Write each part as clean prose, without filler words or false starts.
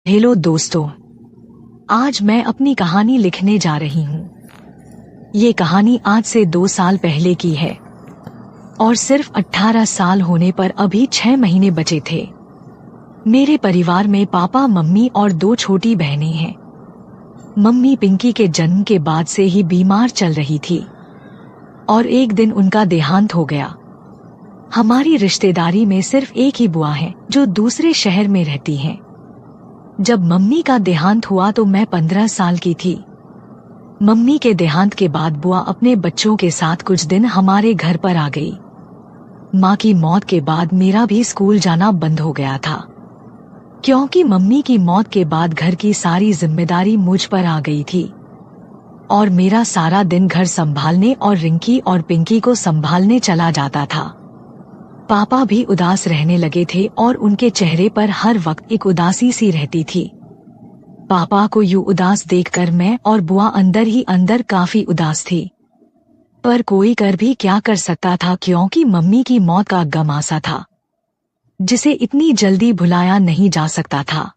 Hello दोस्तों, आज मैं अपनी कहानी लिखने जा रही हूँ। ये कहानी आज से 2 साल पहले की है और सिर्फ 18 साल होने पर अभी 6 महीने बचे थे। मेरे परिवार में पापा, मम्मी और 2 छोटी बहनें हैं। मम्मी पिंकी के जन्म के बाद से ही बीमार चल रही थी और एक दिन उनका देहांत हो गया। हमारी रिश्तेदारी में सिर्फ एक ही बुआ है जो दूसरे शहर में रहती हैं। जब मम्मी का देहांत हुआ तो मैं 15 साल की थी। मम्मी के देहांत के बाद बुआ अपने बच्चों के साथ कुछ दिन हमारे घर पर आ गई। माँ की मौत के बाद मेरा भी स्कूल जाना बंद हो गया था, क्योंकि मम्मी की मौत के बाद घर की सारी जिम्मेदारी मुझ पर आ गई थी और मेरा सारा दिन घर संभालने और रिंकी और पिंकी को संभालने चला जाता था। पापा भी उदास रहने लगे थे और उनके चेहरे पर हर वक्त एक उदासी सी रहती थी। पापा को यूं उदास देखकर मैं और बुआ अंदर ही अंदर काफी उदास थी, पर कोई कर भी क्या कर सकता था, क्योंकि मम्मी की मौत का गम आसा था जिसे इतनी जल्दी भुलाया नहीं जा सकता था।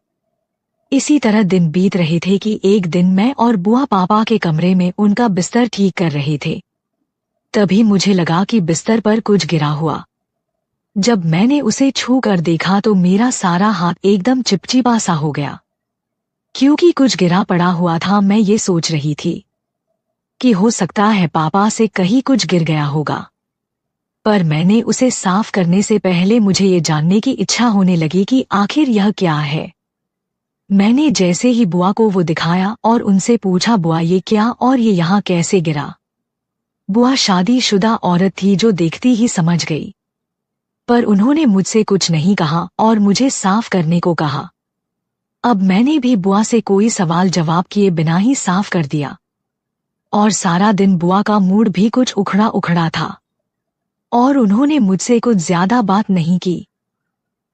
इसी तरह दिन बीत रहे थे कि एक दिन मैं और बुआ पापा के कमरे में उनका बिस्तर ठीक कर रहे थे। तभी मुझे लगा कि बिस्तर पर कुछ गिरा हुआ। जब मैंने उसे छू कर देखा तो मेरा सारा हाथ एकदम चिपचिपा सा हो गया, क्योंकि कुछ गिरा पड़ा हुआ था। मैं ये सोच रही थी कि हो सकता है पापा से कहीं कुछ गिर गया होगा, पर मैंने उसे साफ करने से पहले मुझे ये जानने की इच्छा होने लगी कि आखिर यह क्या है। मैंने जैसे ही बुआ को वो दिखाया और उनसे पूछा, बुआ ये क्या और ये यहाँ कैसे गिरा? बुआ शादीशुदा औरत थी जो देखती ही समझ गई, पर उन्होंने मुझसे कुछ नहीं कहा और मुझे साफ करने को कहा। अब मैंने भी बुआ से कोई सवाल जवाब किए बिना ही साफ कर दिया और सारा दिन बुआ का मूड भी कुछ उखड़ा उखड़ा था और उन्होंने मुझसे कुछ ज्यादा बात नहीं की।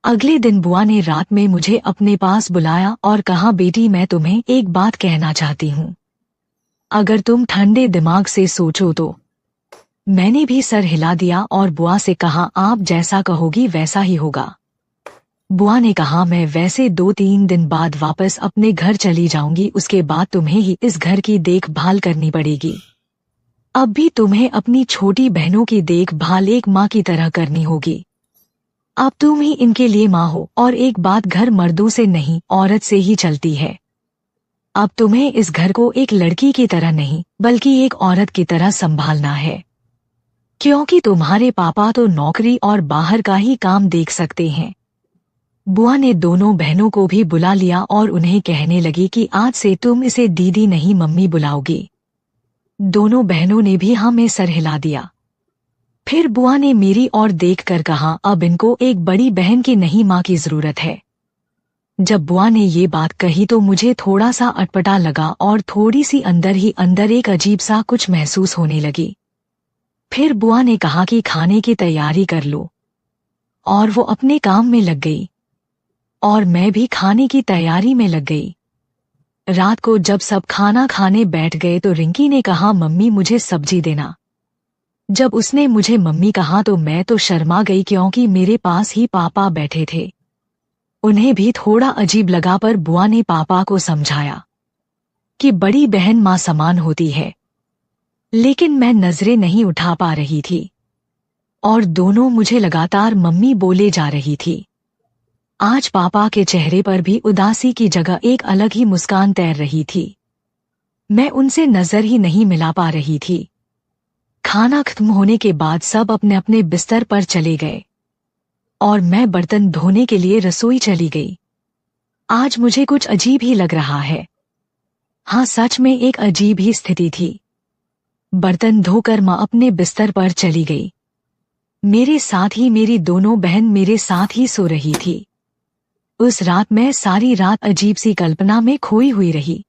अगले दिन बुआ ने रात में मुझे अपने पास बुलाया और कहा, बेटी मैं तुम्हें एक बात कहना चाहती हूँ, अगर तुम ठंडे दिमाग से सोचो तो। मैंने भी सर हिला दिया और बुआ से कहा, आप जैसा कहोगी वैसा ही होगा। बुआ ने कहा, मैं वैसे 2-3 दिन बाद वापस अपने घर चली जाऊंगी, उसके बाद तुम्हें ही इस घर की देखभाल करनी पड़ेगी। अब भी तुम्हें अपनी छोटी बहनों की देखभाल एक माँ की तरह करनी होगी। अब तुम ही इनके लिए माँ हो और एक बात, घर मर्दों से नहीं औरत से ही चलती है। अब तुम्हें इस घर को एक लड़की की तरह नहीं बल्कि एक औरत की तरह संभालना है, क्योंकि तुम्हारे पापा तो नौकरी और बाहर का ही काम देख सकते हैं। बुआ ने दोनों बहनों को भी बुला लिया और उन्हें कहने लगी कि आज से तुम इसे दीदी नहीं मम्मी बुलाओगी। दोनों बहनों ने भी हाँ में सर हिला दिया। फिर बुआ ने मेरी ओर देखकर कहा, अब इनको एक बड़ी बहन की नहीं माँ की जरूरत है। जब बुआ ने ये बात कही तो मुझे थोड़ा सा अटपटा लगा और थोड़ी सी अंदर ही अंदर एक अजीब सा कुछ महसूस होने लगी। फिर बुआ ने कहा कि खाने की तैयारी कर लो, और वो अपने काम में लग गई और मैं भी खाने की तैयारी में लग गई। रात को जब सब खाना खाने बैठ गए तो रिंकी ने कहा, मम्मी मुझे सब्जी देना। जब उसने मुझे मम्मी कहा तो मैं तो शर्मा गई, क्योंकि मेरे पास ही पापा बैठे थे। उन्हें भी थोड़ा अजीब लगा, पर बुआ ने पापा को समझाया कि बड़ी बहन माँ समान होती है, लेकिन मैं नजरें नहीं उठा पा रही थी और दोनों मुझे लगातार मम्मी बोले जा रही थी। आज पापा के चेहरे पर भी उदासी की जगह एक अलग ही मुस्कान तैर रही थी। मैं उनसे नजर ही नहीं मिला पा रही थी। खाना खत्म होने के बाद सब अपने अपने बिस्तर पर चले गए और मैं बर्तन धोने के लिए रसोई चली गई। आज मुझे कुछ अजीब ही लग रहा है। हाँ, सच में एक अजीब ही स्थिति थी। बर्तन धोकर माँ अपने बिस्तर पर चली गई। मेरे साथ ही मेरी दोनों बहन मेरे साथ ही सो रही थी। उस रात मैं सारी रात अजीब सी कल्पना में खोई हुई रही।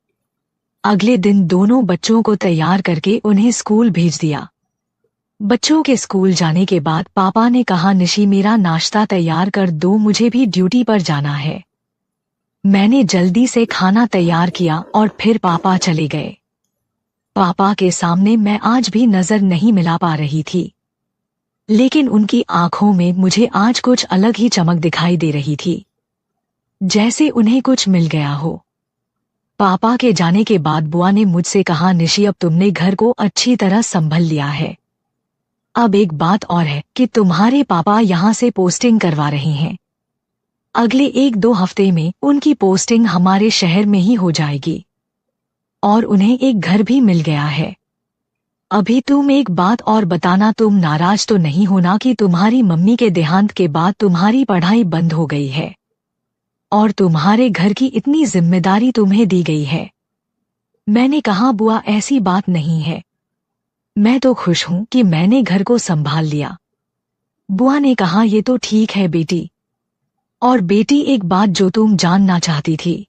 अगले दिन दोनों बच्चों को तैयार करके उन्हें स्कूल भेज दिया। बच्चों के स्कूल जाने के बाद पापा ने कहा, निशी मेरा नाश्ता तैयार कर दो, मुझे भी ड्यूटी पर जाना है। मैंने जल्दी से खाना तैयार किया और फिर पापा चले गए। पापा के सामने मैं आज भी नजर नहीं मिला पा रही थी, लेकिन उनकी आंखों में मुझे आज कुछ अलग ही चमक दिखाई दे रही थी। जैसे उन्हें कुछ मिल गया हो। पापा के जाने के बाद बुआ ने मुझसे कहा, निशी अब तुमने घर को अच्छी तरह संभल लिया है। अब एक बात और है कि तुम्हारे पापा यहाँ से पोस्टिंग करवा रहे हैं। अगले 1-2 हफ्ते में उनकी पोस्टिंग हमारे शहर में ही हो जाएगी और उन्हें एक घर भी मिल गया है। अभी तुम एक बात और बताना, तुम नाराज तो नहीं होना कि तुम्हारी मम्मी के देहांत के बाद तुम्हारी पढ़ाई बंद हो गई है और तुम्हारे घर की इतनी जिम्मेदारी तुम्हें दी गई है। मैंने कहा, बुआ ऐसी बात नहीं है, मैं तो खुश हूं कि मैंने घर को संभाल लिया। बुआ ने कहा, ये तो ठीक है बेटी। और बेटी, एक बात जो तुम जानना चाहती थी,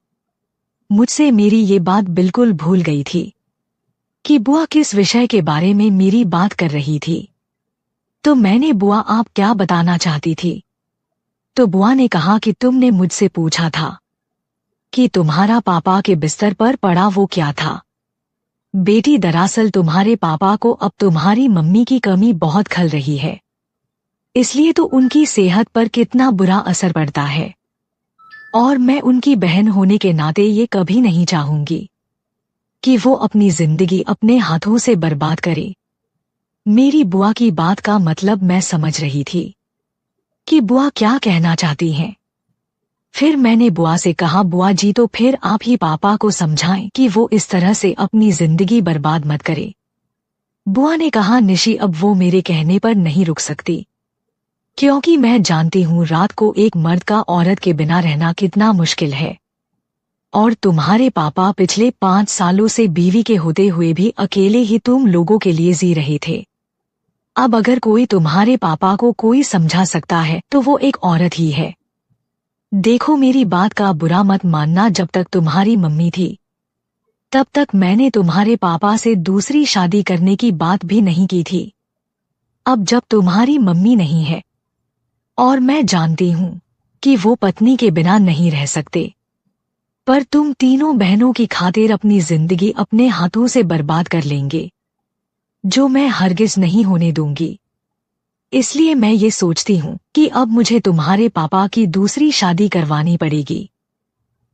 मुझसे मेरी ये बात बिल्कुल भूल गई थी कि बुआ किस विषय के बारे में मेरी बात कर रही थी। तो मैंने, बुआ आप क्या बताना चाहती थी? तो बुआ ने कहा कि तुमने मुझसे पूछा था कि तुम्हारा पापा के बिस्तर पर पड़ा वो क्या था। बेटी, दरअसल तुम्हारे पापा को अब तुम्हारी मम्मी की कमी बहुत खल रही है, इसलिए तो उनकी सेहत पर कितना बुरा असर पड़ता है और मैं उनकी बहन होने के नाते ये कभी नहीं चाहूंगी कि वो अपनी जिंदगी अपने हाथों से बर्बाद करे। मेरी बुआ की बात का मतलब मैं समझ रही थी कि बुआ क्या कहना चाहती हैं। फिर मैंने बुआ से कहा, बुआ जी तो फिर आप ही पापा को समझाएं कि वो इस तरह से अपनी जिंदगी बर्बाद मत करे। बुआ ने कहा, निशी अब वो मेरे कहने पर नहीं रुक सकती, क्योंकि मैं जानती हूँ रात को एक मर्द का औरत के बिना रहना कितना मुश्किल है और तुम्हारे पापा पिछले 5 सालों से बीवी के होते हुए भी अकेले ही तुम लोगों के लिए जी रहे थे। अब अगर कोई तुम्हारे पापा को कोई समझा सकता है तो वो एक औरत ही है। देखो, मेरी बात का बुरा मत मानना, जब तक तुम्हारी मम्मी थी तब तक मैंने तुम्हारे पापा से दूसरी शादी करने की बात भी नहीं की थी। अब जब तुम्हारी मम्मी नहीं है और मैं जानती हूँ कि वो पत्नी के बिना नहीं रह सकते, पर तुम तीनों बहनों की खातिर अपनी जिंदगी अपने हाथों से बर्बाद कर लेंगे, जो मैं हरगिज नहीं होने दूंगी। इसलिए मैं ये सोचती हूँ कि अब मुझे तुम्हारे पापा की दूसरी शादी करवानी पड़ेगी।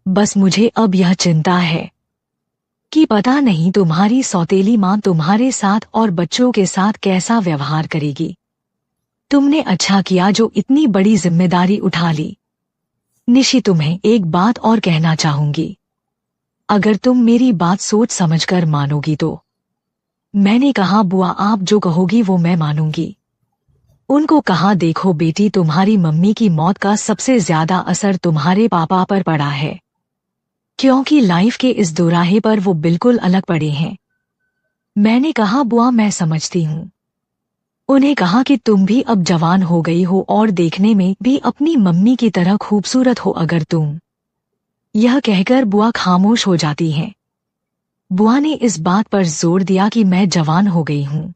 बस मुझे अब यह चिंता है कि पता नहीं तुम्हारी सौतेली माँ तुम्हारे साथ और बच्चों के साथ कैसा व्यवहार करेगी। तुमने अच्छा किया जो इतनी बड़ी जिम्मेदारी उठा ली। निशी, तुम्हें एक बात और कहना चाहूंगी, अगर तुम मेरी बात सोच समझकर मानोगी तो। मैंने कहा, बुआ आप जो कहोगी वो मैं मानूंगी। उनको कहा, देखो बेटी, तुम्हारी मम्मी की मौत का सबसे ज्यादा असर तुम्हारे पापा पर पड़ा है, क्योंकि लाइफ के इस दोराहे पर वो बिल्कुल अलग पड़े हैं। मैंने कहा, बुआ मैं समझती हूँ। उन्हें कहा कि तुम भी अब जवान हो गई हो और देखने में भी अपनी मम्मी की तरह खूबसूरत हो अगर तुम। यह कहकर बुआ खामोश हो जाती हैं। बुआ ने इस बात पर जोर दिया कि मैं जवान हो गई हूँ।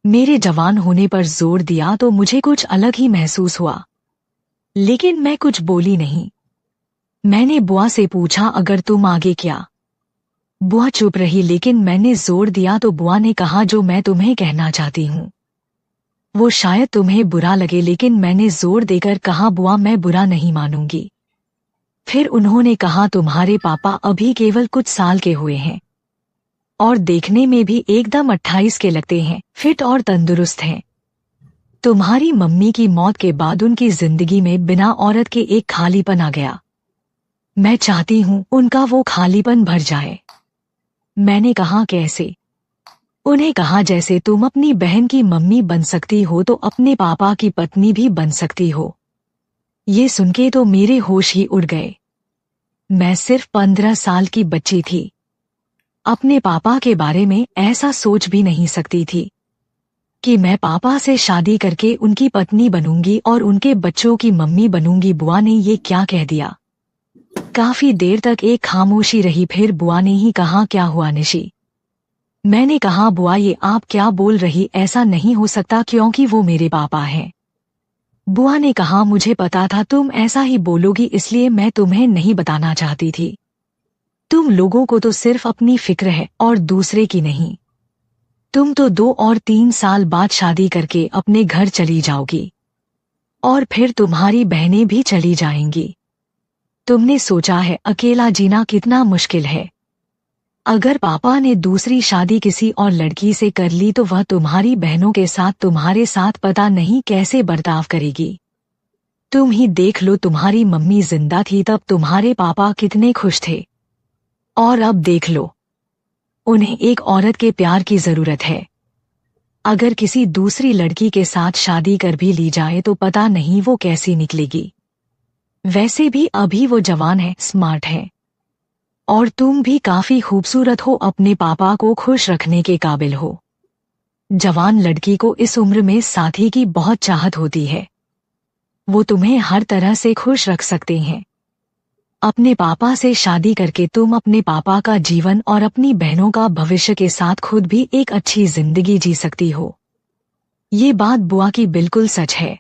मेरे जवान होने पर जोर दिया तो मुझे कुछ अलग ही महसूस हुआ, लेकिन मैं कुछ बोली नहीं। मैंने बुआ से पूछा, अगर तुम आगे क्या? बुआ चुप रही, लेकिन मैंने जोर दिया तो बुआ ने कहा, जो मैं तुम्हें कहना चाहती हूँ वो शायद तुम्हें बुरा लगे, लेकिन मैंने जोर देकर कहा, बुआ मैं बुरा नहीं मानूंगी। फिर उन्होंने कहा, तुम्हारे पापा अभी केवल कुछ साल के हुए हैं और देखने में भी एकदम 28 के लगते हैं, फिट और तंदुरुस्त हैं। तुम्हारी मम्मी की मौत के बाद उनकी जिंदगी में बिना औरत के एक खालीपन आ गया। मैं चाहती हूँ उनका वो खालीपन भर जाए। मैंने कहा, कैसे? उन्हें कहा, जैसे तुम अपनी बहन की मम्मी बन सकती हो तो अपने पापा की पत्नी भी बन सकती हो। ये सुनके तो मेरे होश ही उड़ गए। मैं सिर्फ 15 साल की बच्ची थी, अपने पापा के बारे में ऐसा सोच भी नहीं सकती थी कि मैं पापा से शादी करके उनकी पत्नी बनूंगी और उनके बच्चों की मम्मी बनूंगी। बुआ ने ये क्या कह दिया? काफी देर तक एक खामोशी रही, फिर बुआ ने ही कहा, क्या हुआ निशी? मैंने कहा, बुआ ये आप क्या बोल रही, ऐसा नहीं हो सकता क्योंकि वो मेरे पापा हैं। बुआ ने कहा, मुझे पता था तुम ऐसा ही बोलोगी, इसलिए मैं तुम्हें नहीं बताना चाहती थी। तुम लोगों को तो सिर्फ अपनी फिक्र है और दूसरे की नहीं। तुम तो 2 और 3 साल बाद शादी करके अपने घर चली जाओगी और फिर तुम्हारी बहनें भी चली जाएंगी। तुमने सोचा है अकेला जीना कितना मुश्किल है? अगर पापा ने दूसरी शादी किसी और लड़की से कर ली तो वह तुम्हारी बहनों के साथ तुम्हारे साथ पता नहीं कैसे बर्ताव करेगी। तुम ही देख लो, तुम्हारी मम्मी जिंदा थी तब तुम्हारे पापा कितने खुश थे, और अब देख लो, उन्हें एक औरत के प्यार की जरूरत है। अगर किसी दूसरी लड़की के साथ शादी कर भी ली जाए तो पता नहीं वो कैसी निकलेगी। वैसे भी अभी वो जवान है, स्मार्ट है, और तुम भी काफी खूबसूरत हो, अपने पापा को खुश रखने के काबिल हो। जवान लड़की को इस उम्र में साथी की बहुत चाहत होती है, वो तुम्हें हर तरह से खुश रख सकते हैं। अपने पापा से शादी करके तुम अपने पापा का जीवन और अपनी बहनों का भविष्य के साथ खुद भी एक अच्छी जिंदगी जी सकती हो। ये बात बुआ की बिल्कुल सच है।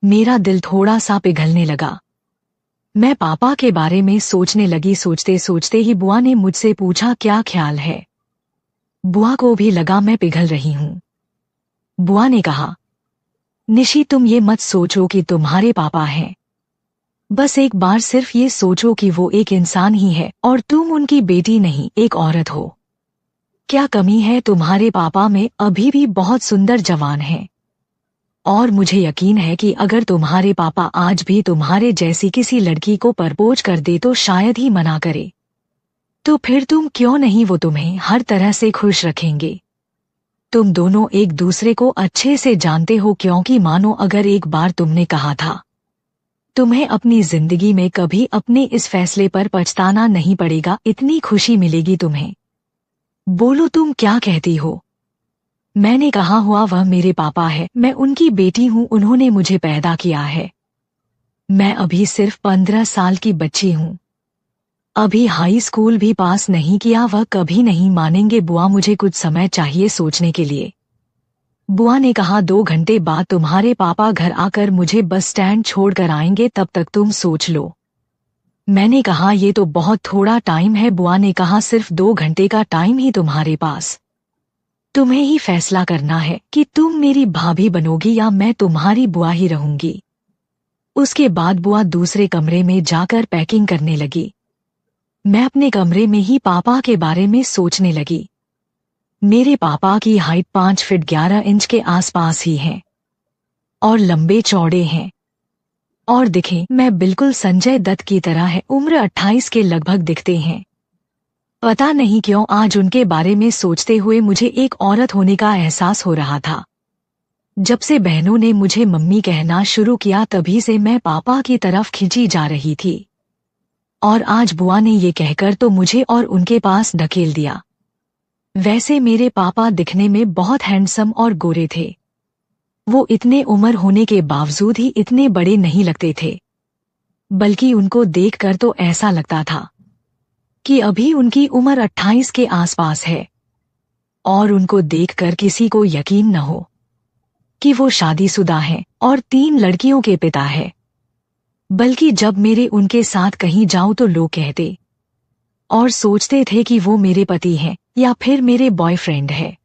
मेरा दिल थोड़ा सा पिघलने लगा। मैं पापा के बारे में सोचने लगी। सोचते सोचते ही बुआ ने मुझसे पूछा, क्या ख्याल है? बुआ को भी लगा मैं पिघल रही हूँ। बुआ ने कहा, निशी तुम ये मत सोचो कि तुम्हारे पापा हैं। बस एक बार सिर्फ ये सोचो कि वो एक इंसान ही है और तुम उनकी बेटी नहीं, एक औरत हो। क्या कमी है तुम्हारे पापा में? अभी भी बहुत सुंदर जवान हैं। और मुझे यकीन है कि अगर तुम्हारे पापा आज भी तुम्हारे जैसी किसी लड़की को प्रपोज कर दे तो शायद ही मना करे। तो फिर तुम क्यों नहीं, वो तुम्हें हर तरह से खुश रखेंगे। तुम दोनों एक दूसरे को अच्छे से जानते हो, क्योंकि मानो अगर एक बार तुमने कहा था, तुम्हें अपनी जिंदगी में कभी अपने इस फैसले पर पछताना नहीं पड़ेगा, इतनी खुशी मिलेगी तुम्हें। बोलो तुम क्या कहती हो? मैंने कहा हुआ वह मेरे पापा है, मैं उनकी बेटी हूँ, उन्होंने मुझे पैदा किया है। मैं अभी सिर्फ 15 साल की बच्ची हूँ, अभी हाई स्कूल भी पास नहीं किया। वह कभी नहीं मानेंगे बुआ, मुझे कुछ समय चाहिए सोचने के लिए। बुआ ने कहा 2 घंटे बाद तुम्हारे पापा घर आकर मुझे बस स्टैंड छोड़कर आएंगे, तब तक तुम सोच लो। मैंने कहा ये तो बहुत थोड़ा टाइम है। बुआ ने कहा सिर्फ 2 घंटे का टाइम ही तुम्हारे पास, तुम्हें ही फैसला करना है कि तुम मेरी भाभी बनोगी या मैं तुम्हारी बुआ ही रहूंगी। उसके बाद बुआ दूसरे कमरे में जाकर पैकिंग करने लगी। मैं अपने कमरे में ही पापा के बारे में सोचने लगी। मेरे पापा की हाइट 5 फीट 11 इंच के आसपास ही है और लंबे चौड़े हैं, और दिखें मैं बिल्कुल संजय दत्त की तरह है। उम्र 28 के लगभग दिखते हैं। पता नहीं क्यों आज उनके बारे में सोचते हुए मुझे एक औरत होने का एहसास हो रहा था। जब से बहनों ने मुझे मम्मी कहना शुरू किया तभी से मैं पापा की तरफ खिंची जा रही थी, और आज बुआ ने ये कहकर तो मुझे और उनके पास ढकेल दिया। वैसे मेरे पापा दिखने में बहुत हैंडसम और गोरे थे। वो इतने उम्र होने के बावजूद ही इतने बड़े नहीं लगते थे, बल्कि उनको देखकर तो ऐसा लगता था कि अभी उनकी उम्र 28 के आसपास है। और उनको देखकर किसी को यकीन न हो कि वो शादीशुदा हैं और 3 लड़कियों के पिता है, बल्कि जब मेरे उनके साथ कहीं जाऊं तो लोग कहते और सोचते थे कि वो मेरे पति हैं या फिर मेरे बॉयफ्रेंड है।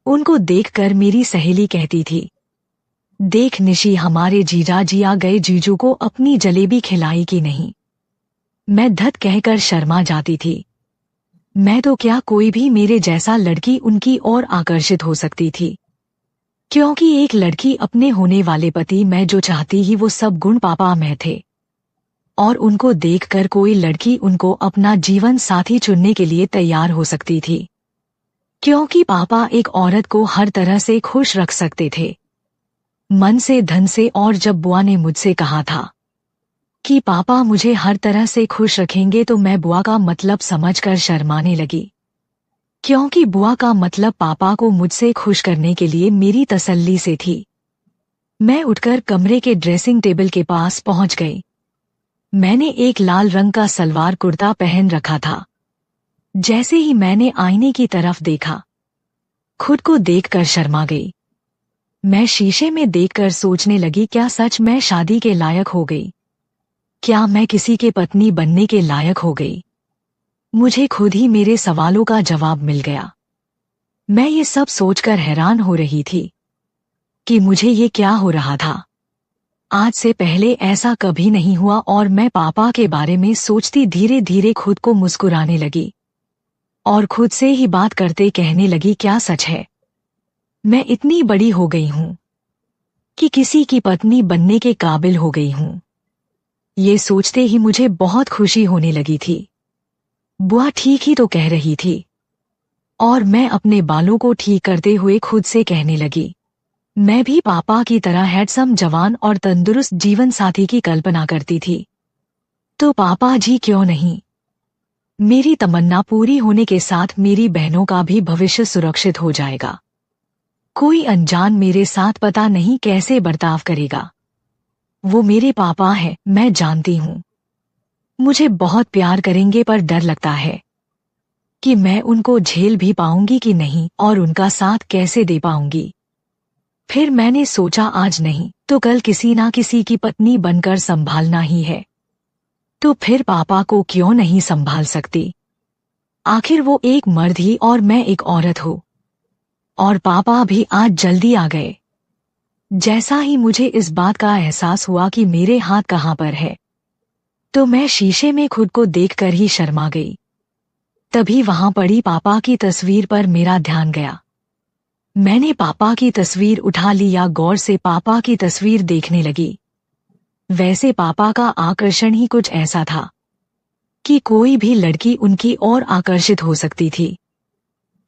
उनको देखकर मेरी सहेली कहती थी, देख निशी हमारे जीजा जी आ गए, जीजू को अपनी जलेबी खिलाई कि नहीं। मैं धत कहकर शर्मा जाती थी। मैं तो क्या, कोई भी मेरे जैसा लड़की उनकी ओर आकर्षित हो सकती थी, क्योंकि एक लड़की अपने होने वाले पति में जो चाहती ही वो सब गुण पापा में थे। और उनको देखकर कोई लड़की उनको अपना जीवन साथी चुनने के लिए तैयार हो सकती थी, क्योंकि पापा एक औरत को हर तरह से खुश रख सकते थे, मन से धन से। और जब बुआ ने मुझसे कहा था कि पापा मुझे हर तरह से खुश रखेंगे तो मैं बुआ का मतलब समझकर शर्माने लगी, क्योंकि बुआ का मतलब पापा को मुझसे खुश करने के लिए मेरी तसल्ली से थी। मैं उठकर कमरे के ड्रेसिंग टेबल के पास पहुंच गई। मैंने एक लाल रंग का सलवार कुर्ता पहन रखा था। जैसे ही मैंने आईने की तरफ देखा, खुद को देखकर शर्मा गई। मैं शीशे में देखकर सोचने लगी, क्या सच मैं शादी के लायक हो गई? क्या मैं किसी के पत्नी बनने के लायक हो गई? मुझे खुद ही मेरे सवालों का जवाब मिल गया। मैं ये सब सोचकर हैरान हो रही थी कि मुझे ये क्या हो रहा था। आज से पहले ऐसा कभी नहीं हुआ और मैं पापा के बारे में सोचती धीरे धीरे खुद को मुस्कुराने लगी और खुद से ही बात करते कहने लगी, क्या सच है? मैं इतनी बड़ी हो गई हूँ कि किसी की पत्नी बनने के काबिल हो गई हूँ। ये सोचते ही मुझे बहुत खुशी होने लगी थी। बुआ ठीक ही तो कह रही थी। और मैं अपने बालों को ठीक करते हुए खुद से कहने लगी, मैं भी पापा की तरह हैंडसम, जवान और तंदुरुस्त जीवन साथी की कल्पना करती थी। तो पापा जी क्यों नहीं? मेरी तमन्ना पूरी होने के साथ मेरी बहनों का भी भविष्य सुरक्षित हो जाएगा। कोई अनजान मेरे साथ पता नहीं कैसे बर्ताव करेगा। वो मेरे पापा हैं, मैं जानती हूँ। मुझे बहुत प्यार करेंगे, पर डर लगता है कि मैं उनको झेल भी पाऊंगी कि नहीं और उनका साथ कैसे दे पाऊंगी। फिर मैंने सोचा, आज नहीं तो कल किसी ना किसी की पत्नी बनकर संभालना ही है। तो फिर पापा को क्यों नहीं संभाल सकती? आखिर वो एक मर्द ही और मैं एक औरत हूँ। और पापा भी आज जल्दी आ गए। जैसा ही मुझे इस बात का एहसास हुआ कि मेरे हाथ कहाँ पर है, तो मैं शीशे में खुद को देखकर ही शर्मा गई। तभी वहां पड़ी पापा की तस्वीर पर मेरा ध्यान गया। मैंने पापा की तस्वीर उठा लिया, गौर से पापा की तस्वीर देखने लगी। वैसे पापा का आकर्षण ही कुछ ऐसा था कि कोई भी लड़की उनकी ओर आकर्षित हो सकती थी,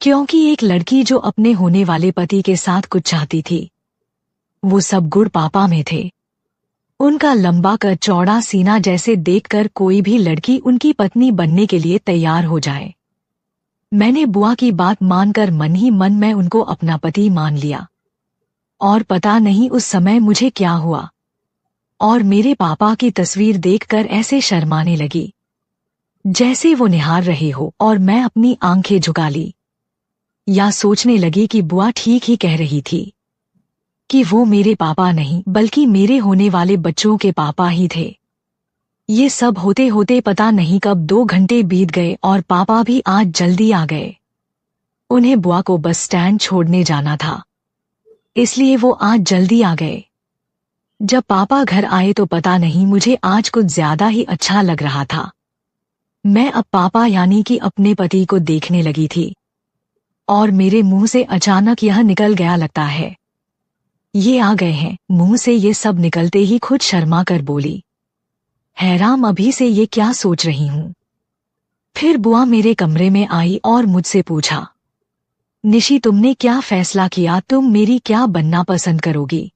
क्योंकि एक लड़की जो अपने होने वाले पति के साथ कुछ चाहती थी, वो सब गुण पापा में थे। उनका लंबा कद, चौड़ा सीना, जैसे देखकर कोई भी लड़की उनकी पत्नी बनने के लिए तैयार हो जाए। मैंने बुआ की बात मानकर मन ही मन में उनको अपना पति मान लिया। और पता नहीं उस समय मुझे क्या हुआ और मेरे पापा की तस्वीर देखकर ऐसे शर्माने लगी जैसे वो निहार रहे हो, और मैं अपनी आंखें झुका ली। या सोचने लगी कि बुआ ठीक ही कह रही थी कि वो मेरे पापा नहीं बल्कि मेरे होने वाले बच्चों के पापा ही थे। ये सब होते होते पता नहीं कब 2 घंटे बीत गए और पापा भी आज जल्दी आ गए। उन्हें बुआ को बस स्टैंड छोड़ने जाना था, इसलिए वो आज जल्दी आ गए। जब पापा घर आए तो पता नहीं मुझे आज कुछ ज्यादा ही अच्छा लग रहा था। मैं अब पापा यानी कि अपने पति को देखने लगी थी और मेरे मुंह से अचानक यह निकल गया, लगता है ये आ गए हैं। मुंह से ये सब निकलते ही खुद शर्मा कर बोली, हैरान अभी से ये क्या सोच रही हूँ। फिर बुआ मेरे कमरे में आई और मुझसे पूछा, निशी तुमने क्या फैसला किया? तुम मेरी क्या बनना पसंद करोगी?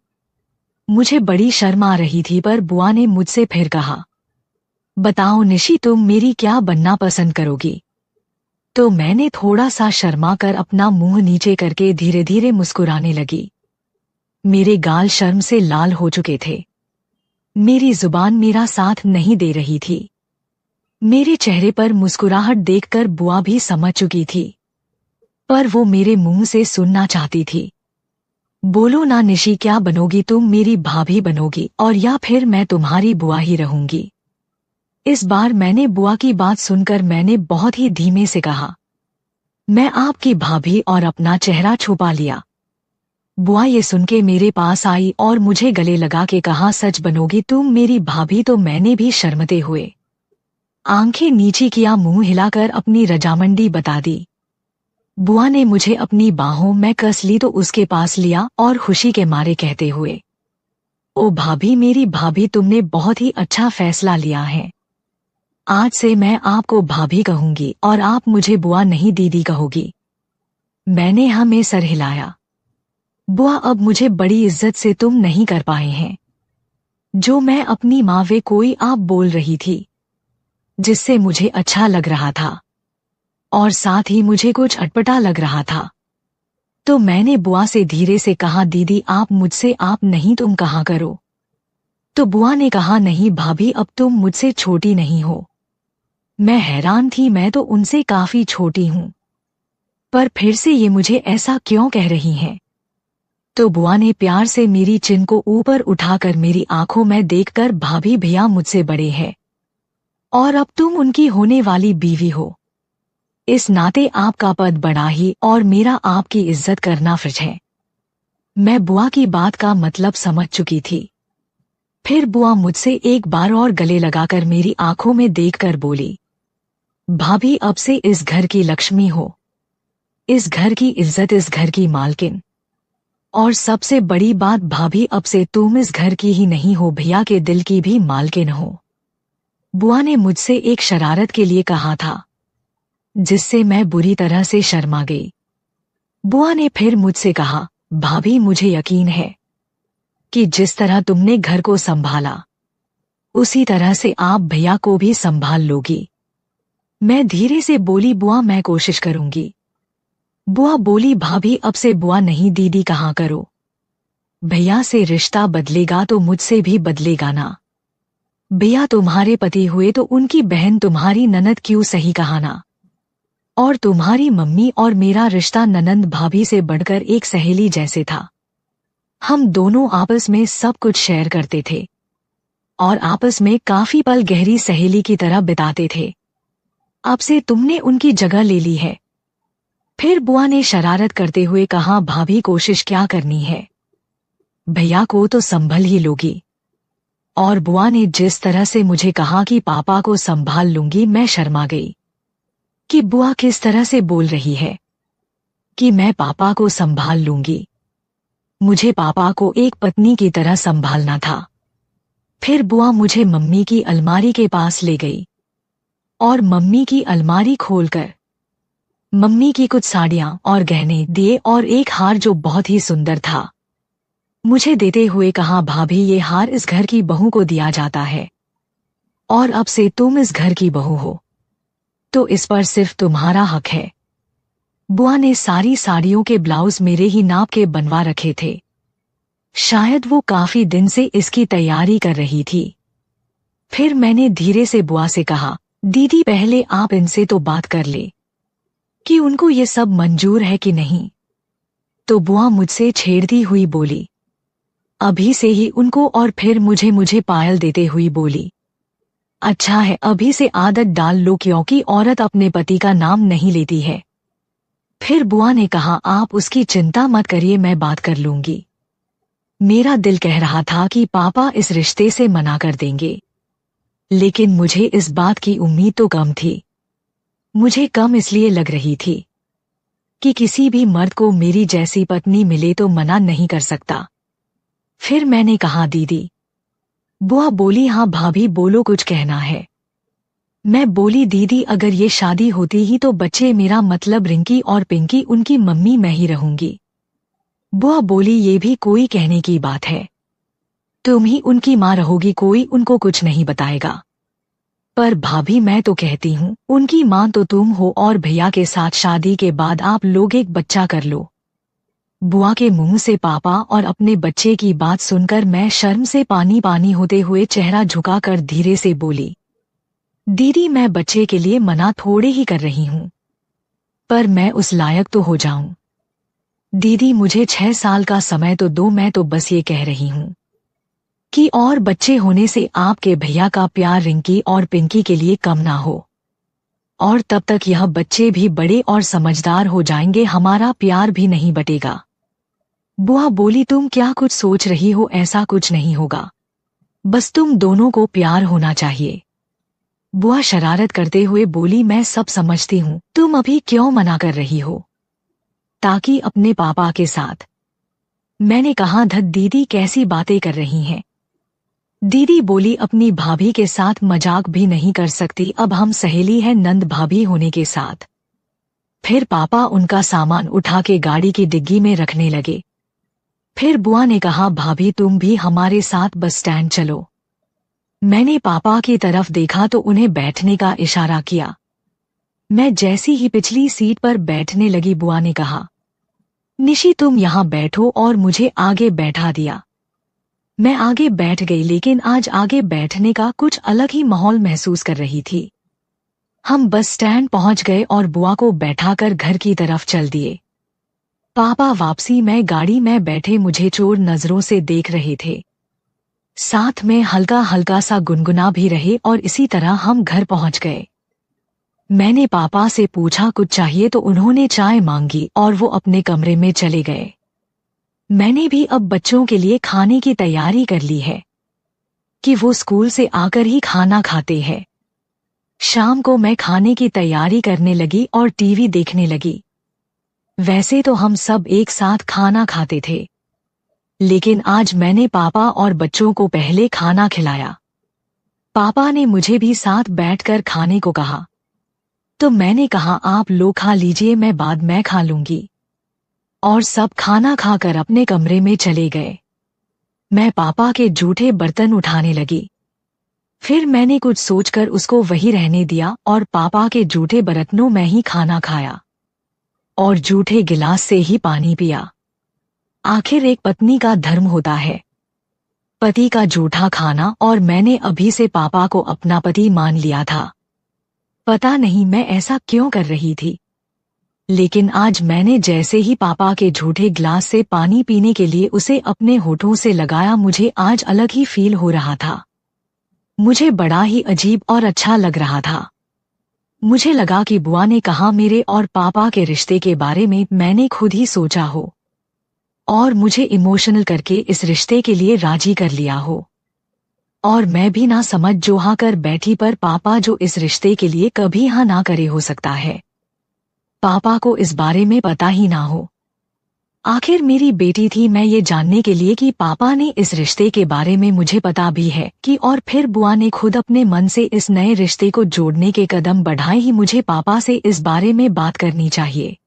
मुझे बड़ी शर्म आ रही थी, पर बुआ ने मुझसे फिर कहा, बताओ निशी तुम मेरी क्या बनना पसंद करोगी? तो मैंने थोड़ा सा शर्मा कर अपना मुंह नीचे करके धीरे धीरे मुस्कुराने लगी। मेरे गाल शर्म से लाल हो चुके थे। मेरी जुबान मेरा साथ नहीं दे रही थी। मेरे चेहरे पर मुस्कुराहट देखकर बुआ भी समझ चुकी थी, पर वो मेरे मुंह से सुनना चाहती थी। बोलो ना निशी, क्या बनोगी? तुम मेरी भाभी बनोगी और या फिर मैं तुम्हारी बुआ ही रहूंगी? इस बार मैंने बुआ की बात सुनकर मैंने बहुत ही धीमे से कहा, मैं आपकी भाभी, और अपना चेहरा छुपा लिया। बुआ ये सुन के मेरे पास आई और मुझे गले लगा के कहा, सच बनोगी तुम मेरी भाभी? तो मैंने भी शर्मते हुए आंखें नीचे किया, मुंह हिलाकर अपनी रजामंदी बता दी। बुआ ने मुझे अपनी बाहों में कस ली तो उसके पास लिया और खुशी के मारे कहते हुए, ओ भाभी, मेरी भाभी, तुमने बहुत ही अच्छा फैसला लिया है। आज से मैं आपको भाभी कहूंगी और आप मुझे बुआ नहीं दीदी कहोगी। मैंने हाँ में सर हिलाया। बुआ, अब मुझे बड़ी इज्जत से तुम नहीं कर पाए हैं। जो मैं अपनी माँ वे कोई आप बोल रही थी, जिससे मुझे अच्छा लग रहा था और साथ ही मुझे कुछ अटपटा लग रहा था। तो मैंने बुआ से धीरे से कहा, दीदी आप मुझसे आप नहीं तुम कहा करो। तो बुआ ने कहा, नहीं भाभी, अब तुम मुझसे छोटी नहीं हो। मैं हैरान थी, मैं तो उनसे काफी छोटी हूँ, पर फिर से ये मुझे ऐसा क्यों कह रही हैं? तो बुआ ने प्यार से मेरी चिन को ऊपर उठाकर मेरी आंखों में देखकर, भाभी भैया मुझसे बड़े हैं और अब तुम उनकी होने वाली बीवी हो। इस नाते आपका पद बड़ा ही और मेरा आपकी इज्जत करना फर्ज है। मैं बुआ की बात का मतलब समझ चुकी थी। फिर बुआ मुझसे एक बार और गले लगाकर मेरी आंखों में देखकर बोली, भाभी अब से इस घर की लक्ष्मी हो, इस घर की इज्जत, इस घर की मालकिन। और सबसे बड़ी बात भाभी, अब से तुम इस घर की ही नहीं हो, भैया के दिल की भी मालकिन हो। बुआ ने मुझसे एक शरारत के लिए कहा था, जिससे मैं बुरी तरह से शर्मा गई। बुआ ने फिर मुझसे कहा, भाभी मुझे यकीन है कि जिस तरह तुमने घर को संभाला उसी तरह से आप भैया को भी संभाल लोगी। मैं धीरे से बोली, बुआ मैं कोशिश करूंगी। बुआ बोली, भाभी अब से बुआ नहीं दीदी कहा करो, भैया से रिश्ता बदलेगा तो मुझसे भी बदलेगा ना। भैया तुम्हारे पति हुए तो उनकी बहन तुम्हारी ननद क्यों, सही कहा ना। और तुम्हारी मम्मी और मेरा रिश्ता ननंद भाभी से बढ़कर एक सहेली जैसे था। हम दोनों आपस में सब कुछ शेयर करते थे और आपस में काफी पल गहरी सहेली की तरह बिताते थे। अब से तुमने उनकी जगह ले ली है। फिर बुआ ने शरारत करते हुए कहा, भाभी कोशिश क्या करनी है, भैया को तो संभल ही लोगी। और बुआ ने जिस तरह से मुझे कहा कि पापा को संभाल लूंगी, मैं शर्मा गई कि बुआ किस तरह से बोल रही है कि मैं पापा को संभाल लूंगी। मुझे पापा को एक पत्नी की तरह संभालना था। फिर बुआ मुझे मम्मी की अलमारी के पास ले गई और मम्मी की अलमारी खोलकर मम्मी की कुछ साड़ियां और गहने दिए और एक हार जो बहुत ही सुंदर था मुझे देते हुए कहा, भाभी ये हार इस घर की बहू को दिया जाता है और अब से तुम इस घर की बहू हो तो इस पर सिर्फ तुम्हारा हक है। बुआ ने सारी साड़ियों के ब्लाउज मेरे ही नाप के बनवा रखे थे। शायद वो काफी दिन से इसकी तैयारी कर रही थी। फिर मैंने धीरे से बुआ से कहा, दीदी पहले आप इनसे तो बात कर ले कि उनको ये सब मंजूर है कि नहीं। तो बुआ मुझसे छेड़ती हुई बोली, अभी से ही उनको। और फिर मुझे पायल देते हुई बोली, अच्छा है अभी से आदत डाल लो क्योंकि औरत अपने पति का नाम नहीं लेती है। फिर बुआ ने कहा, आप उसकी चिंता मत करिए, मैं बात कर लूंगी। मेरा दिल कह रहा था कि पापा इस रिश्ते से मना कर देंगे, लेकिन मुझे इस बात की उम्मीद तो कम थी। मुझे कम इसलिए लग रही थी कि किसी भी मर्द को मेरी जैसी पत्नी मिले तो मना नहीं कर सकता। फिर मैंने कहा, दीदी। बुआ बोली, हाँ भाभी बोलो, कुछ कहना है। मैं बोली, दीदी अगर ये शादी होती ही तो बच्चे, मेरा मतलब रिंकी और पिंकी, उनकी मम्मी मैं ही रहूंगी। बुआ बोली, ये भी कोई कहने की बात है, तुम ही उनकी माँ रहोगी, कोई उनको कुछ नहीं बताएगा। पर भाभी मैं तो कहती हूँ उनकी माँ तो तुम हो और भैया के साथ शादी के बाद आप लोग एक बच्चा कर लो। बुआ के मुंह से पापा और अपने बच्चे की बात सुनकर मैं शर्म से पानी पानी होते हुए चेहरा झुकाकर धीरे से बोली, दीदी मैं बच्चे के लिए मना थोड़े ही कर रही हूँ, पर मैं उस लायक तो हो जाऊं। दीदी मुझे 6 साल का समय तो दो, मैं तो बस ये कह रही हूँ कि और बच्चे होने से आपके भैया का प्यार रिंकी और पिंकी के लिए कम ना हो, और तब तक यह बच्चे भी बड़े और समझदार हो जाएंगे, हमारा प्यार भी नहीं बटेगा। बुआ बोली, तुम क्या कुछ सोच रही हो, ऐसा कुछ नहीं होगा, बस तुम दोनों को प्यार होना चाहिए। बुआ शरारत करते हुए बोली, मैं सब समझती हूँ, तुम अभी क्यों मना कर रही हो, ताकि अपने पापा के साथ। मैंने कहा, धत दीदी कैसी बातें कर रही हैं। दीदी बोली, अपनी भाभी के साथ मजाक भी नहीं कर सकती, अब हम सहेली हैं नंद भाभी होने के साथ। फिर पापा उनका सामान उठा के गाड़ी की डिग्गी में रखने लगे। फिर बुआ ने कहा, भाभी तुम भी हमारे साथ बस स्टैंड चलो। मैंने पापा की तरफ देखा तो उन्हें बैठने का इशारा किया। मैं जैसी ही पिछली सीट पर बैठने लगी, बुआ ने कहा, निशी तुम यहाँ बैठो, और मुझे आगे बैठा दिया। मैं आगे बैठ गई, लेकिन आज आगे बैठने का कुछ अलग ही माहौल महसूस कर रही थी। हम बस स्टैंड पहुंच गए और बुआ को बैठाकर घर की तरफ चल दिए। पापा वापसी में गाड़ी में बैठे मुझे चोर नजरों से देख रहे थे, साथ में हल्का हल्का सा गुनगुना भी रहे, और इसी तरह हम घर पहुंच गए। मैंने पापा से पूछा कुछ चाहिए तो उन्होंने चाय मांगी और वो अपने कमरे में चले गए। मैंने भी अब बच्चों के लिए खाने की तैयारी कर ली है। कि वो स्कूल से आकर ही खाना खाते हैं। शाम को मैं खाने की तैयारी करने लगी और टीवी देखने लगी। वैसे तो हम सब एक साथ खाना खाते थे, लेकिन आज मैंने पापा और बच्चों को पहले खाना खिलाया। पापा ने मुझे भी साथ बैठकर खाने को कहा, तो मैंने कहा आप लोग खा लीजिए, मैं बाद में खा लूंगी। और सब खाना खाकर अपने कमरे में चले गए। मैं पापा के जूठे बर्तन उठाने लगी। फिर मैंने कुछ सोचकर उसको वही रहने दिया और पापा के जूठे बर्तनों में ही खाना खाया और जूठे गिलास से ही पानी पिया। आखिर एक पत्नी का धर्म होता है पति का जूठा खाना, और मैंने अभी से पापा को अपना पति मान लिया था। पता नहीं मैं ऐसा क्यों कर रही थी, लेकिन आज मैंने जैसे ही पापा के झूठे गिलास से पानी पीने के लिए उसे अपने होठों से लगाया, मुझे आज अलग ही फील हो रहा था। मुझे बड़ा ही अजीब और अच्छा लग रहा था। मुझे लगा कि बुआ ने कहा मेरे और पापा के रिश्ते के बारे में मैंने खुद ही सोचा हो और मुझे इमोशनल करके इस रिश्ते के लिए राजी कर लिया हो, और मैं भी ना समझ जो हाँ कर बैठी, पर पापा जो इस रिश्ते के लिए कभी हाँ ना करे हो सकता है पापा को इस बारे में पता ही ना हो। आखिर मेरी बेटी थी मैं ये जानने के लिए कि पापा ने इस रिश्ते के बारे में मुझे पता भी है कि, और फिर बुआ ने खुद अपने मन से इस नए रिश्ते को जोड़ने के कदम बढ़ाए ही मुझे पापा से इस बारे में बात करनी चाहिए।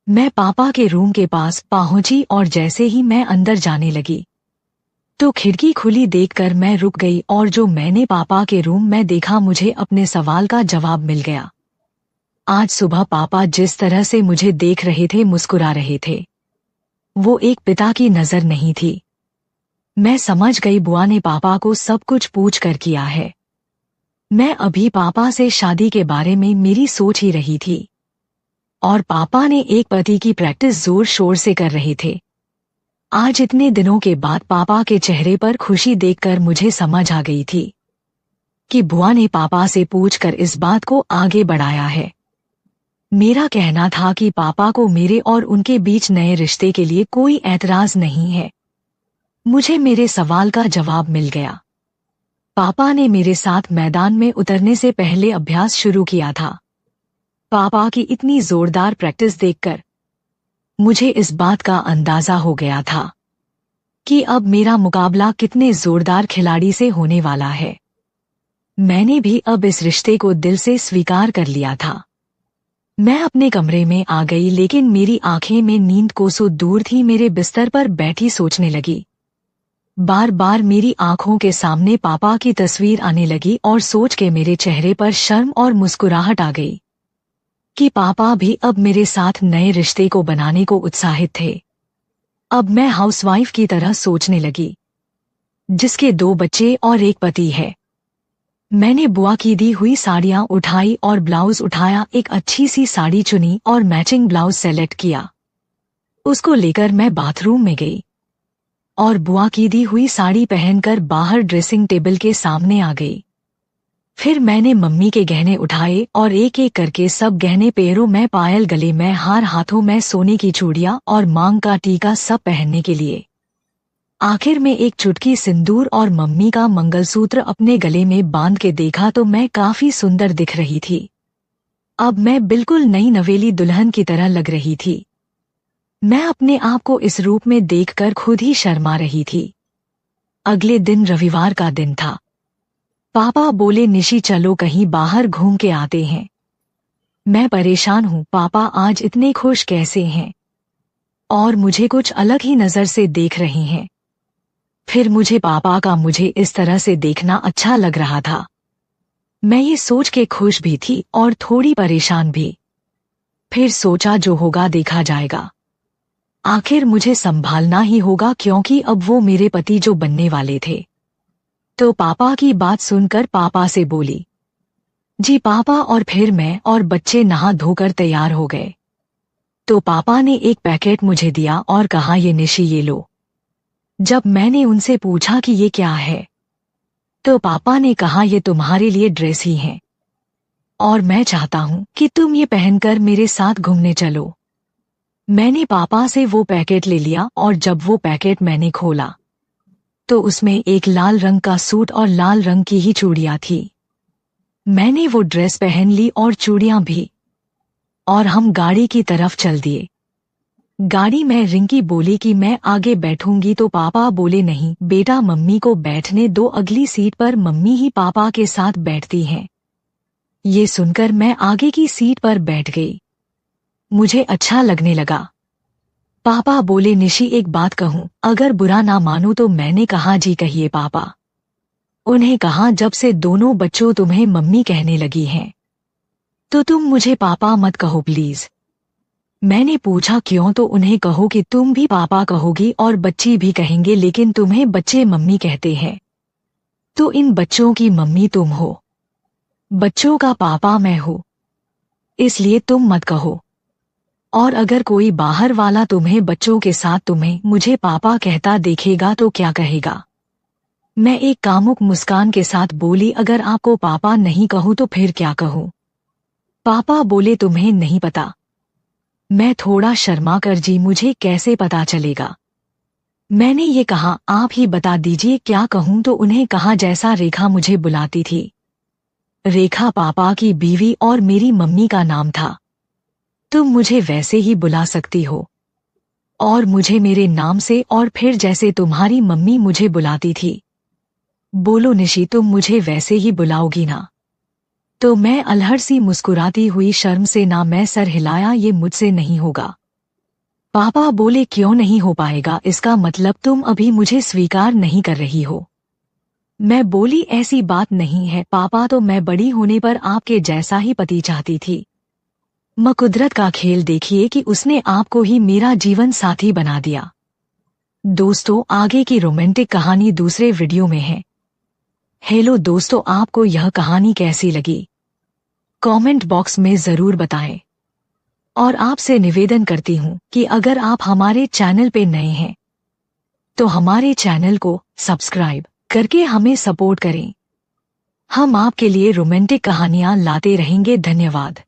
मैं पापा के रूम के पास पहुंची और जैसे ही मैं अंदर जाने लगी तो खिड़की खुली देखकर मैं रुक गई, और जो मैंने पापा के रूम में देखा मुझे अपने सवाल का जवाब मिल गया। आज सुबह पापा जिस तरह से मुझे देख रहे थे, मुस्कुरा रहे थे, वो एक पिता की नजर नहीं थी। मैं समझ गई बुआ ने पापा को सब कुछ पूछ कर किया है। मैं अभी पापा से शादी के बारे में मेरी सोच ही रही थी और पापा ने एक पति की प्रैक्टिस जोर शोर से कर रहे थे। आज इतने दिनों के बाद पापा के चेहरे पर खुशी देखकर मुझे समझ आ गई थी कि बुआ ने पापा से पूछकर इस बात को आगे बढ़ाया है। मेरा कहना था कि पापा को मेरे और उनके बीच नए रिश्ते के लिए कोई ऐतराज नहीं है। मुझे मेरे सवाल का जवाब मिल गया। पापा ने मेरे साथ मैदान में उतरने से पहले अभ्यास शुरू किया था। पापा की इतनी जोरदार प्रैक्टिस देखकर मुझे इस बात का अंदाजा हो गया था कि अब मेरा मुकाबला कितने जोरदार खिलाड़ी से होने वाला है। मैंने भी अब इस रिश्ते को दिल से स्वीकार कर लिया था। मैं अपने कमरे में आ गई, लेकिन मेरी आंखें में नींद कोसों दूर थी। मेरे बिस्तर पर बैठी सोचने लगी। बार बार मेरी आंखों के सामने पापा की तस्वीर आने लगी और सोच के मेरे चेहरे पर शर्म और मुस्कुराहट आ गई कि पापा भी अब मेरे साथ नए रिश्ते को बनाने को उत्साहित थे। अब मैं हाउसवाइफ की तरह सोचने लगी जिसके 2 बच्चे और एक पति है। मैंने बुआ की दी हुई साड़ियां उठाई और ब्लाउज उठाया, एक अच्छी सी साड़ी चुनी और मैचिंग ब्लाउज सेलेक्ट किया। उसको लेकर मैं बाथरूम में गई और बुआ की दी हुई साड़ी पहनकर बाहर ड्रेसिंग टेबल के सामने आ गई। फिर मैंने मम्मी के गहने उठाए और एक एक करके सब गहने, पैरों में पायल, गले में हार, हाथों में सोने की चूड़ियां और मांग का टीका सब पहनने के लिए। आखिर में एक चुटकी सिंदूर और मम्मी का मंगलसूत्र अपने गले में बांध के देखा तो मैं काफी सुंदर दिख रही थी। अब मैं बिल्कुल नई नवेली दुल्हन की तरह लग रही थी। मैं अपने आप को इस रूप में देखकर खुद ही शर्मा रही थी। अगले दिन रविवार का दिन था। पापा बोले निशी चलो कहीं बाहर घूम के आते हैं। मैं परेशान हूँ, पापा आज इतने खुश कैसे हैं और मुझे कुछ अलग ही नजर से देख रहे हैं। फिर मुझे पापा का मुझे इस तरह से देखना अच्छा लग रहा था। मैं ये सोच के खुश भी थी और थोड़ी परेशान भी। फिर सोचा जो होगा देखा जाएगा। आखिर मुझे संभालना ही होगा क्योंकि अब वो मेरे पति जो बनने वाले थे। तो पापा की बात सुनकर पापा से बोली, जी पापा, और फिर मैं और बच्चे नहा धोकर तैयार हो गए। तो पापा ने एक पैकेट मुझे दिया और कहा ये निशी ये लो। जब मैंने उनसे पूछा कि ये क्या है तो पापा ने कहा ये तुम्हारे लिए ड्रेस ही है और मैं चाहता हूँ कि तुम ये पहनकर मेरे साथ घूमने चलो। मैंने पापा से वो पैकेट ले लिया और जब वो पैकेट मैंने खोला तो उसमें एक लाल रंग का सूट और लाल रंग की ही चूड़ियां थी। मैंने वो ड्रेस पहन ली और चूड़ियां भी, और हम गाड़ी की तरफ चल दिए। गाड़ी में रिंकी बोली कि मैं आगे बैठूंगी तो पापा बोले नहीं बेटा, मम्मी को बैठने दो, अगली सीट पर मम्मी ही पापा के साथ बैठती हैं। ये सुनकर मैं आगे की सीट पर बैठ गई। मुझे अच्छा लगने लगा। पापा बोले निशी एक बात कहूं, अगर बुरा ना मानो तो। मैंने कहा जी कहिए पापा। उन्हें कहा जब से दोनों बच्चों तुम्हें मम्मी कहने लगी हैं तो तुम मुझे पापा मत कहो प्लीज। मैंने पूछा क्यों, तो उन्हें कहो कि तुम भी पापा कहोगी और बच्ची भी कहेंगे, लेकिन तुम्हें बच्चे मम्मी कहते हैं तो इन बच्चों की मम्मी तुम हो, बच्चों का पापा मैं हूँ, इसलिए तुम मत कहो। और अगर कोई बाहर वाला तुम्हें बच्चों के साथ तुम्हें मुझे पापा कहता देखेगा तो क्या कहेगा। मैं एक कामुक मुस्कान के साथ बोली अगर आपको पापा नहीं कहूँ तो फिर क्या कहूँ। पापा बोले तुम्हें नहीं पता। मैं थोड़ा शर्मा कर जी मुझे कैसे पता चलेगा। मैंने ये कहा आप ही बता दीजिए क्या कहूँ, तो उन्हें कहा जैसा रेखा मुझे बुलाती थी। रेखा पापा की बीवी और मेरी मम्मी का नाम था। तुम मुझे वैसे ही बुला सकती हो और मुझे मेरे नाम से, और फिर जैसे तुम्हारी मम्मी मुझे बुलाती थी। बोलो निशी तुम मुझे वैसे ही बुलाओगी ना। तो मैं अलहड़ सी मुस्कुराती हुई शर्म से ना मैं सर हिलाया, ये मुझसे नहीं होगा। पापा बोले क्यों नहीं हो पाएगा, इसका मतलब तुम अभी मुझे स्वीकार नहीं कर रही हो। मैं बोली ऐसी बात नहीं है पापा, तो मैं बड़ी होने पर आपके जैसा ही पति चाहती थी। कुदरत का खेल देखिए कि उसने आपको ही मेरा जीवन साथी बना दिया। दोस्तों आगे की रोमांटिक कहानी दूसरे वीडियो में है। हेलो दोस्तों, आपको यह कहानी कैसी लगी कमेंट बॉक्स में जरूर बताएं। और आपसे निवेदन करती हूँ कि अगर आप हमारे चैनल पे नए हैं तो हमारे चैनल को सब्सक्राइब करके हमें सपोर्ट करें। हम आपके लिए रोमांटिक कहानियां लाते रहेंगे। धन्यवाद।